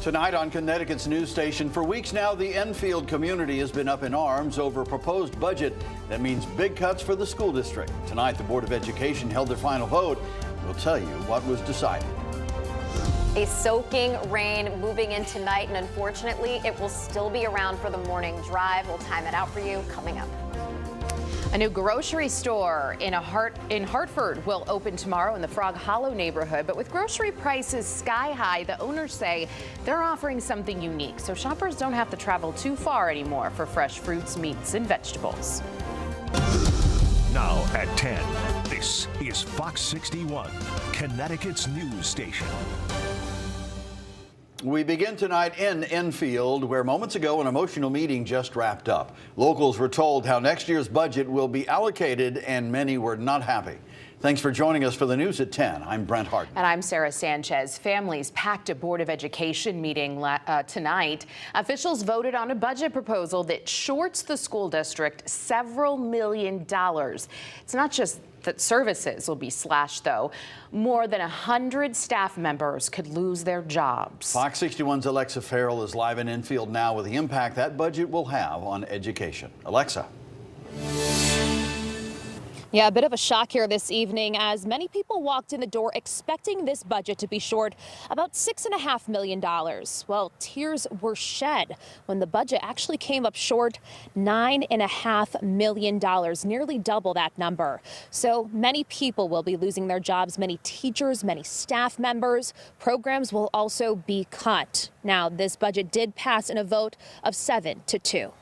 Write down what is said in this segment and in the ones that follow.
Tonight on Connecticut's news station, for weeks now, the Enfield community has been up in arms over a proposed budget that means big cuts for the school district. Tonight, the Board of Education held their final vote. We'll tell you what was decided. A soaking rain moving in tonight, and unfortunately, it will still be around for the morning drive. We'll time it out for you coming up. A new grocery store in Hartford will open tomorrow in the Frog Hollow neighborhood. But with grocery prices sky high, the owners say they're offering something unique, so shoppers don't have to travel too far anymore for fresh fruits, meats, and vegetables. Now at 10, this is Fox 61, Connecticut's news station. We begin tonight in Enfield, where moments ago an emotional meeting just wrapped up. Locals were told how next year's budget will be allocated, and many were not happy. Thanks for joining us for the news at 10. I'm Brent Hart. And I'm Sarah Sanchez. Families packed a Board of Education meeting tonight. Officials voted on a budget proposal that shorts the school district several $1 million. It's not just that services will be slashed, though. More than 100 staff members could lose their jobs. Fox 61's Alexa Farrell is live in Enfield now with the impact that budget will have on education. Alexa. Yeah, a bit of a shock here this evening as many people walked in the door expecting this budget to be short about $6.5 million. Well, tears were shed when the budget actually came up short $9.5 million, nearly double that number. So many people will be losing their jobs, many teachers, many staff members. Programs will also be cut. Now, this budget did pass in a vote of 7-2.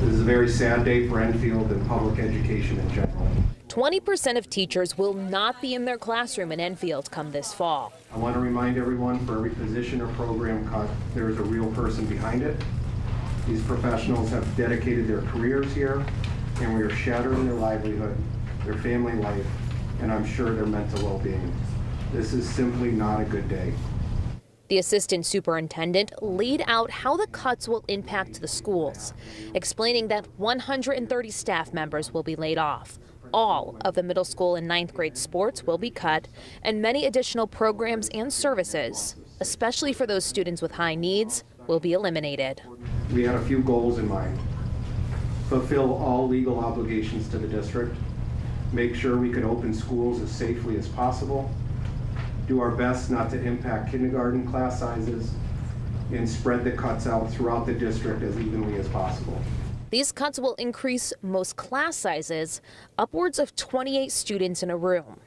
This is a very sad day for Enfield and public education in general. 20% of teachers will not be in their classroom in Enfield come this fall. I want to remind everyone, for every position or program cut, there is a real person behind it. These professionals have dedicated their careers here, and we are shattering their livelihood, their family life, and I'm sure their mental well-being. This is simply not a good day. The assistant superintendent laid out how the cuts will impact the schools, explaining that 130 staff members will be laid off. All of the middle school and 9th grade sports will be cut, and many additional programs and services, especially for those students with high needs, will be eliminated. We had a few goals in mind. Fulfill all legal obligations to the district, make sure we could open schools as safely as possible, do our best not to impact kindergarten class sizes, and spread the cuts out throughout the district as evenly as possible. These cuts will increase most class sizes, upwards of 28 students in a room.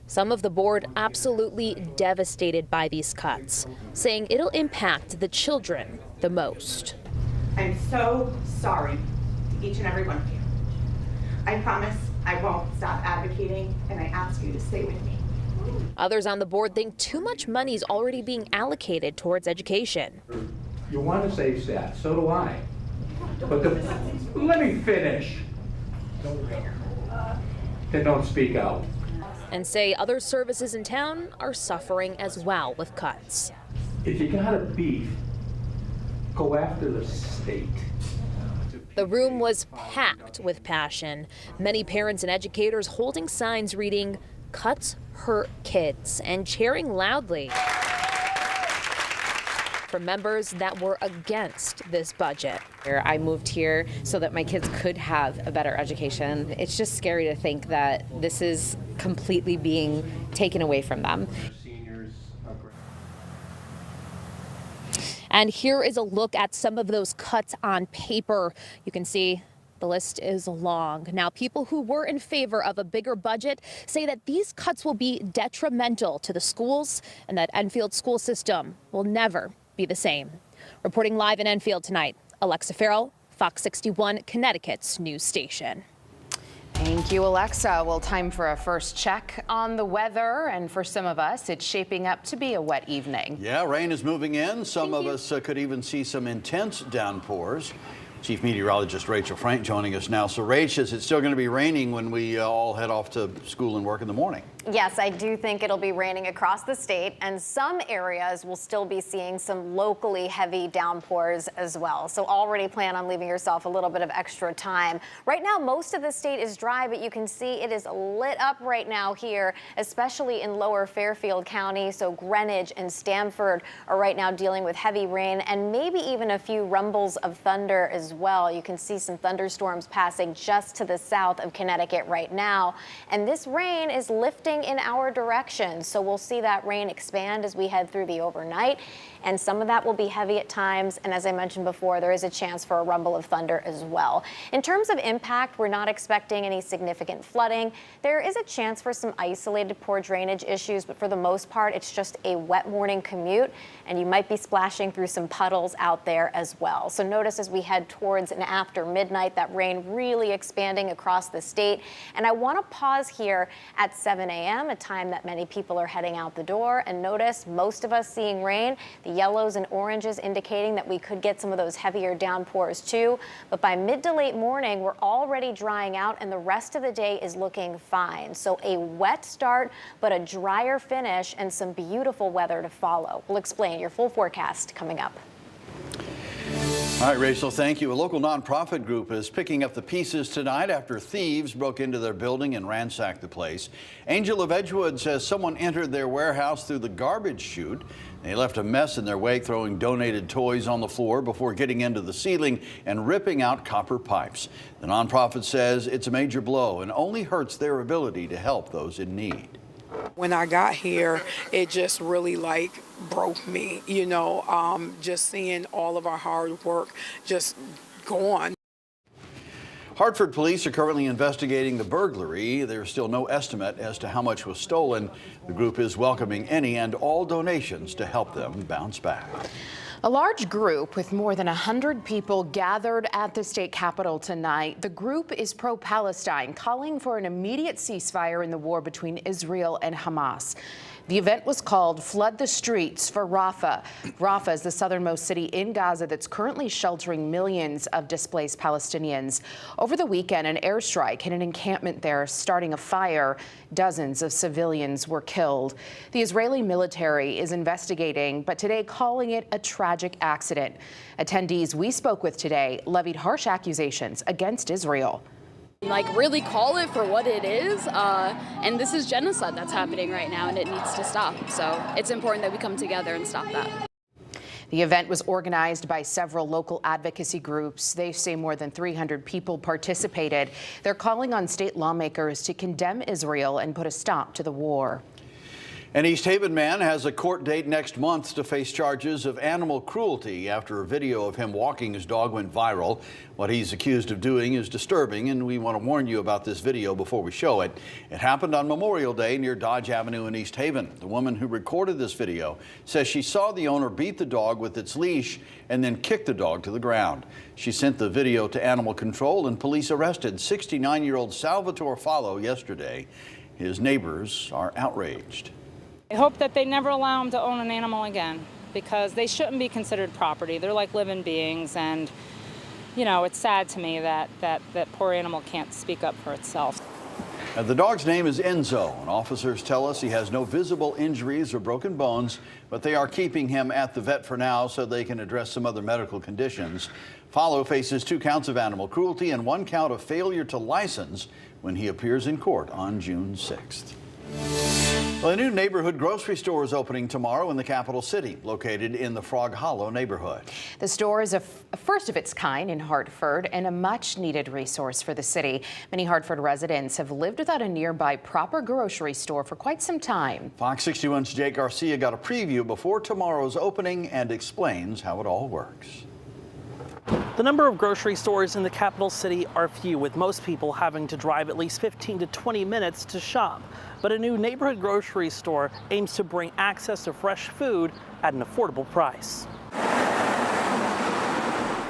Some of the board absolutely devastated by these cuts, saying it'll impact the children the most. I'm so sorry to each and every one of you. I promise I won't stop advocating, and I ask you to stay with me. Others on the board think too much money is already being allocated towards education. You want to save staff, so do I. But let me finish. Then don't speak out. And say other services in town are suffering as well with cuts. If you got a beef, go after the state. The room was packed with passion. Many parents and educators holding signs reading, "Cuts hurt kids," and cheering loudly for members that were against this budget. I moved here so that my kids could have a better education. It's just scary to think that this is completely being taken away from them. And here is a look at some of those cuts on paper. You can see the list is long. Now, people who were in favor of a bigger budget say that these cuts will be detrimental to the schools and that Enfield school system will never be the same. Reporting live in Enfield tonight, Alexa Farrell, Fox 61, Connecticut's news station. Thank you, Alexa. Well, time for a first check on the weather. And for some of us, it's shaping up to be a wet evening. Yeah, rain is moving in. Some of us could even see some intense downpours. Chief Meteorologist Rachel Frank joining us now. So, Rach, is it still going to be raining when we all head off to school and work in the morning? Yes, I do think it'll be raining across the state, and some areas will still be seeing some locally heavy downpours as well. So already plan on leaving yourself a little bit of extra time. Right now, most of the state is dry, but you can see it is lit up right now here, especially in lower Fairfield County. So Greenwich and Stamford are right now dealing with heavy rain and maybe even a few rumbles of thunder as well. You can see some thunderstorms passing just to the south of Connecticut right now. And this rain is lifting in our direction, so we'll see that rain expand as we head through the overnight, and some of that will be heavy at times, and as I mentioned before, there is a chance for a rumble of thunder as well. In terms of impact, we're not expecting any significant flooding. There is a chance for some isolated poor drainage issues, but for the most part, it's just a wet morning commute, and you might be splashing through some puddles out there as well. So notice as we head towards and after midnight, that rain really expanding across the state. And I want to pause here at 7 a.m., a time that many people are heading out the door, and notice most of us seeing rain. The yellows and oranges indicating that we could get some of those heavier downpours too. But by mid to late morning, we're already drying out, and the rest of the day is looking fine. So a wet start, but a drier finish and some beautiful weather to follow. We'll explain your full forecast coming up. All right, Rachel, thank you. A local nonprofit group is picking up the pieces tonight after thieves broke into their building and ransacked the place. Angel of Edgewood says someone entered their warehouse through the garbage chute. They left a mess in their wake, throwing donated toys on the floor before getting into the ceiling and ripping out copper pipes. The nonprofit says it's a major blow and only hurts their ability to help those in need. When I got here, it just really broke me, just seeing all of our hard work just gone. Hartford police are currently investigating the burglary. There's still no estimate as to how much was stolen. The group is welcoming any and all donations to help them bounce back. A large group with more than 100 people gathered at the state capitol tonight. The group is pro-Palestine, calling for an immediate ceasefire in the war between Israel and Hamas. The event was called Flood the Streets for Rafah. Rafah is the southernmost city in Gaza that's currently sheltering millions of displaced Palestinians. Over the weekend, an airstrike hit an encampment there, starting a fire. Dozens of civilians were killed. The Israeli military is investigating, but today calling it a tragic accident. Attendees we spoke with today levied harsh accusations against Israel. Really call it for what it is, and this is genocide that's happening right now, and it needs to stop. So it's important that we come together and stop that. The event was organized by several local advocacy groups. They say more than 300 people participated. They're calling on state lawmakers to condemn Israel and put a stop to the war. An East Haven man has a court date next month to face charges of animal cruelty after a video of him walking his dog went viral. What he's accused of doing is disturbing, and we want to warn you about this video before we show it. It happened on Memorial Day near Dodge Avenue in East Haven. The woman who recorded this video says she saw the owner beat the dog with its leash and then kick the dog to the ground. She sent the video to animal control, and police arrested 69-year-old Salvatore Fallo yesterday. His neighbors are outraged. I hope that they never allow them to own an animal again, because they shouldn't be considered property. They're like living beings, and it's sad to me that poor animal can't speak up for itself. The dog's name is Enzo, and officers tell us he has no visible injuries or broken bones, but they are keeping him at the vet for now so they can address some other medical conditions. Fallo faces 2 counts of animal cruelty and 1 count of failure to license when he appears in court on June 6th. Well, a new neighborhood grocery store is opening tomorrow in the capital city, located in the Frog Hollow neighborhood. The store is a first of its kind in Hartford and a much needed resource for the city. Many Hartford residents have lived without a nearby proper grocery store for quite some time. Fox 61's Jake Garcia got a preview before tomorrow's opening and explains how it all works. The number of grocery stores in the capital city are few, with most people having to drive at least 15 to 20 minutes to shop. But a new neighborhood grocery store aims to bring access to fresh food at an affordable price.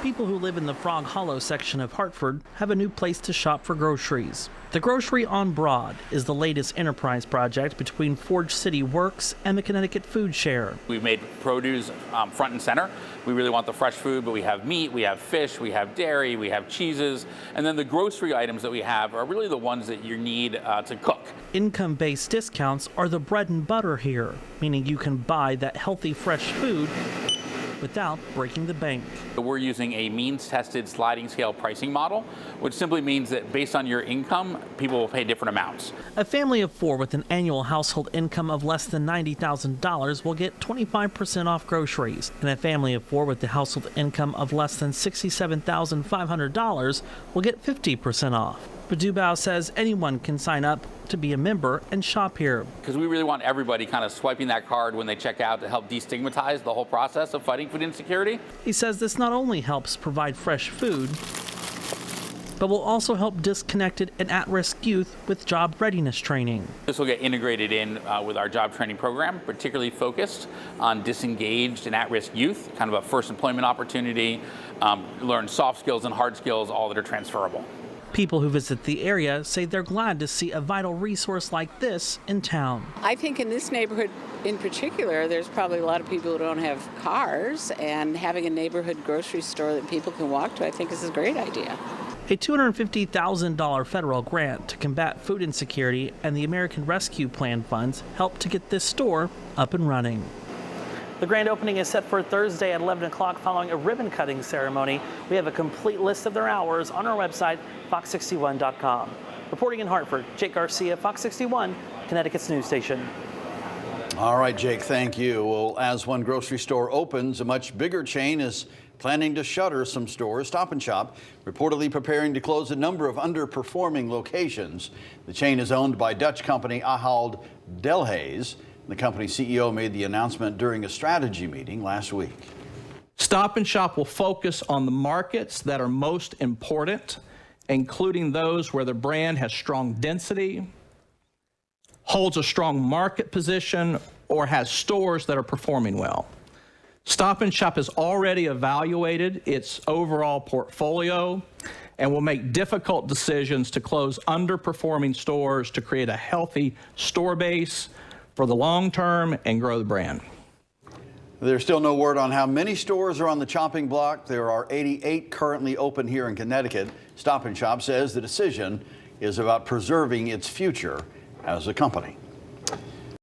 People who live in the Frog Hollow section of Hartford have a new place to shop for groceries. The Grocery on Broad is the latest enterprise project between Forge City Works and the Connecticut Food Share. We've made produce front and center. We really want the fresh food, but we have meat, we have fish, we have dairy, we have cheeses, and then the grocery items that we have are really the ones that you need to cook. Income-based discounts are the bread and butter here, meaning you can buy that healthy, fresh food without breaking the bank. We're using a means-tested sliding scale pricing model, which simply means that based on your income, people will pay different amounts. A family of 4 with an annual household income of less than $90,000 will get 25% off groceries, and a family of 4 with a household income of less than $67,500 will get 50% off. But Dubau says anyone can sign up to be a member and shop here. Because we really want everybody kind of swiping that card when they check out to help destigmatize the whole process of fighting food insecurity. He says this not only helps provide fresh food, but will also help disconnected and at-risk youth with job readiness training. This will get integrated in with our job training program, particularly focused on disengaged and at-risk youth, kind of a first employment opportunity, learn soft skills and hard skills, all that are transferable. People who visit the area say they're glad to see a vital resource like this in town. I think in this neighborhood in particular, there's probably a lot of people who don't have cars, and having a neighborhood grocery store that people can walk to, I think is a great idea. A $250,000 federal grant to combat food insecurity and the American Rescue Plan funds helped to get this store up and running. The grand opening is set for Thursday at 11 o'clock following a ribbon-cutting ceremony. We have a complete list of their hours on our website, fox61.com. Reporting in Hartford, Jake Garcia, Fox 61, Connecticut's news station. All right, Jake, thank you. Well, as one grocery store opens, a much bigger chain is planning to shutter some stores. Stop & Shop reportedly preparing to close a number of underperforming locations. The chain is owned by Dutch company Ahold Delhaize. The company CEO made the announcement during a strategy meeting last week. Stop & Shop will focus on the markets that are most important, including those where the brand has strong density, holds a strong market position, or has stores that are performing well. Stop & Shop has already evaluated its overall portfolio and will make difficult decisions to close underperforming stores to create a healthy store base for the long term and grow the brand. There's still no word on how many stores are on the chopping block. There are 88 currently open here in Connecticut. Stop & Shop says the decision is about preserving its future as a company.